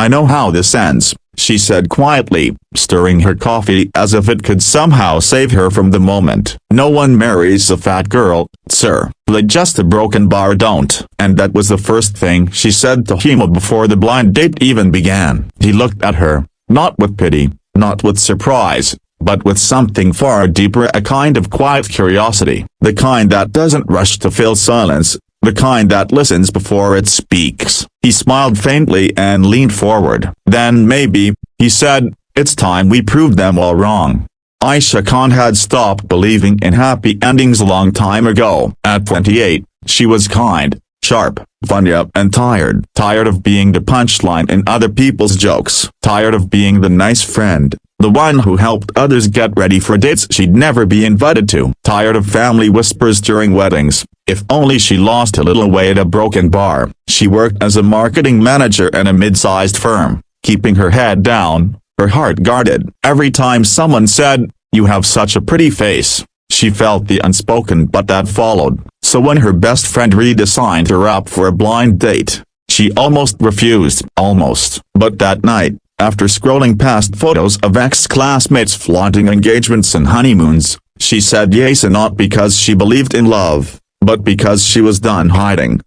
I know how this ends, she said quietly, stirring her coffee as if it could somehow save her from the moment. No one marries a fat girl, sir. They just a broken bar don't. And that was the first thing she said to him before the blind date even began. He looked at her, not with pity, not with surprise, but with something far deeper, a kind of quiet curiosity, the kind that doesn't rush to fill silence, the kind that listens before it speaks. He smiled faintly and leaned forward. Then maybe, he said, it's time we proved them all wrong. Aisha Khan had stopped believing in happy endings a long time ago. At 28, she was kind, sharp, funny and tired. Tired of being the punchline in other people's jokes. Tired of being the nice friend, the one who helped others get ready for dates she'd never be invited to. Tired of family whispers during weddings. If only she lost a little weight at a broken bar. She worked as a marketing manager in a mid-sized firm, keeping her head down, her heart guarded. Every time someone said, "You have such a pretty face," she felt the unspoken but that followed. So when her best friend Rita signed her up for a blind date, she almost refused. Almost. But that night, after scrolling past photos of ex-classmates flaunting engagements and honeymoons, she said yes, and not because she believed in love, but because she was done hiding.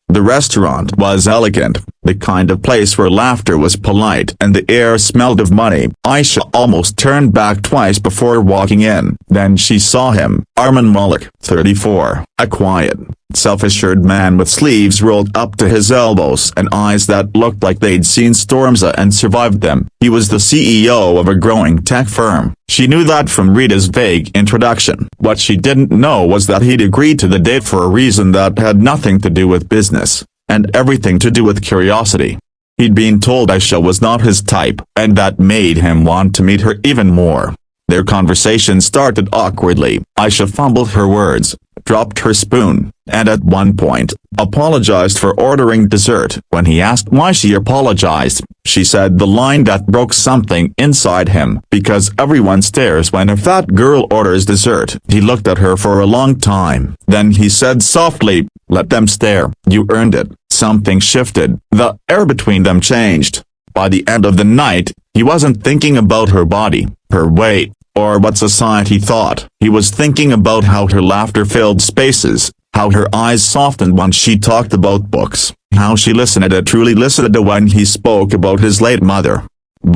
The restaurant was elegant, the kind of place where laughter was polite and the air smelled of money. Aisha almost turned back twice before walking in. Then she saw him, Arman Malik, 34, a quiet, self-assured man with sleeves rolled up to his elbows and eyes that looked like they'd seen storms and survived them. He was the CEO of a growing tech firm. She knew that from Rita's vague introduction. What she didn't know was that he'd agreed to the date for a reason that had nothing to do with business, and everything to do with curiosity. He'd been told Aisha was not his type, and that made him want to meet her even more. Their conversation started awkwardly. Aisha fumbled her words, dropped her spoon, and at one point, apologized for ordering dessert. When he asked why she apologized, she said the line that broke something inside him. Because everyone stares when a fat girl orders dessert. He looked at her for a long time. Then he said softly, "Let them stare. You earned it." Something shifted. The air between them changed. By the end of the night, he wasn't thinking about her body, her weight, or what society thought. He was thinking about how her laughter filled spaces, how her eyes softened when she talked about books, how she truly listened when he spoke about his late mother.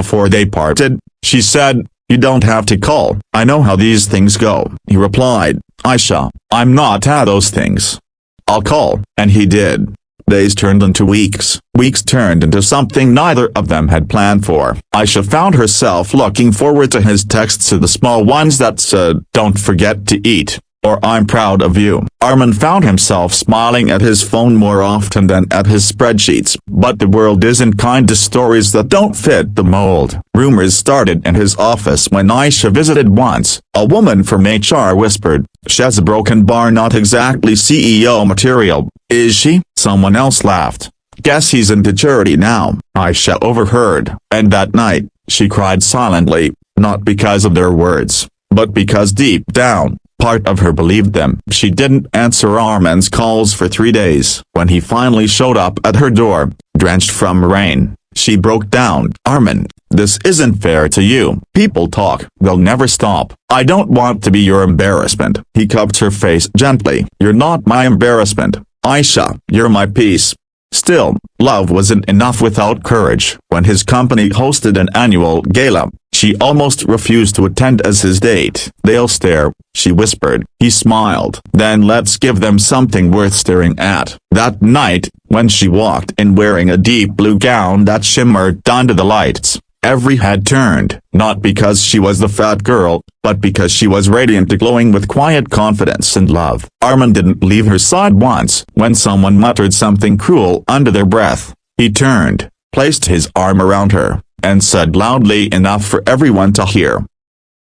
Before they parted, she said, "You don't have to call. I know how these things go." He replied, "Aisha, I'm not at those things. I'll call." And he did. Days turned into weeks. Weeks turned into something neither of them had planned for. Aisha found herself looking forward to his texts, to the small ones that said, "Don't forget to eat," or "I'm proud of you." Arman found himself smiling at his phone more often than at his spreadsheets. But the world isn't kind to stories that don't fit the mold. Rumors started in his office when Aisha visited once. A woman from HR whispered, "She's a broken bar, not exactly CEO material, is she?" Someone else laughed. "Guess he's into charity now." Aisha overheard, and that night, she cried silently, not because of their words, but because deep down, part of her believed them. She didn't answer Arman's calls for 3 days. When he finally showed up at her door, drenched from rain, she broke down. "Arman, this isn't fair to you. People talk, they'll never stop. I don't want to be your embarrassment." He cupped her face gently. "You're not my embarrassment, Aisha, you're my peace." Still, love wasn't enough without courage. When his company hosted an annual gala, she almost refused to attend as his date. "They'll stare," she whispered. He smiled. "Then let's give them something worth staring at." That night, when she walked in wearing a deep blue gown that shimmered under the lights, every head turned, not because she was the fat girl, but because she was radiant, glowing with quiet confidence and love. Arman didn't leave her side once. When someone muttered something cruel under their breath, he turned, placed his arm around her, and said loudly enough for everyone to hear,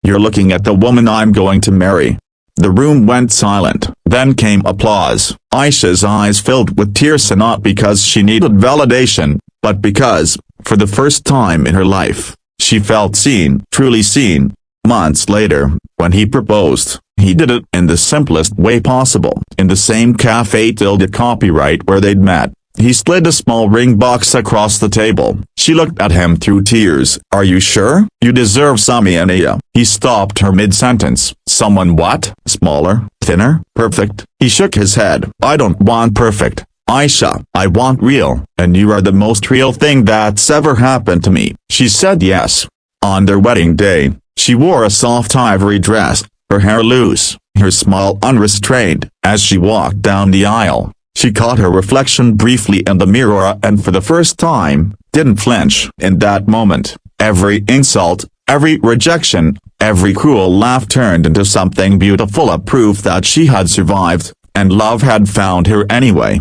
"You're looking at the woman I'm going to marry." The room went silent. Then came applause. Aisha's eyes filled with tears, not because she needed validation, but because, for the first time in her life, she felt seen, truly seen. Months later, when he proposed, he did it in the simplest way possible. In the same Café Tilde copyright where they'd met, He slid a small ring box across the table. She looked at him through tears. Are you sure? You deserve some, Ania. He stopped her mid-sentence. Someone what? Smaller? Thinner? Perfect? He shook his head. I don't want perfect, Aisha. I want real, and you are the most real thing that's ever happened to me. She said yes. On their wedding day, she wore a soft ivory dress, her hair loose, her smile unrestrained. As she walked down the aisle, she caught her reflection briefly in the mirror and for the first time, didn't flinch. In that moment, every insult, every rejection, every cruel laugh turned into something beautiful, a proof that she had survived, and love had found her anyway.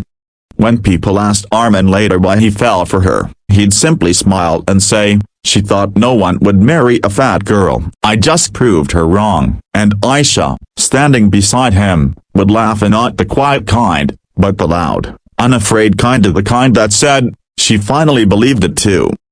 When people asked Armin later why he fell for her, he'd simply smile and say, she thought no one would marry a fat girl. I just proved her wrong. And Aisha, standing beside him, would laugh, and not the quiet kind, but the loud, unafraid kind, of the kind that said, she finally believed it too.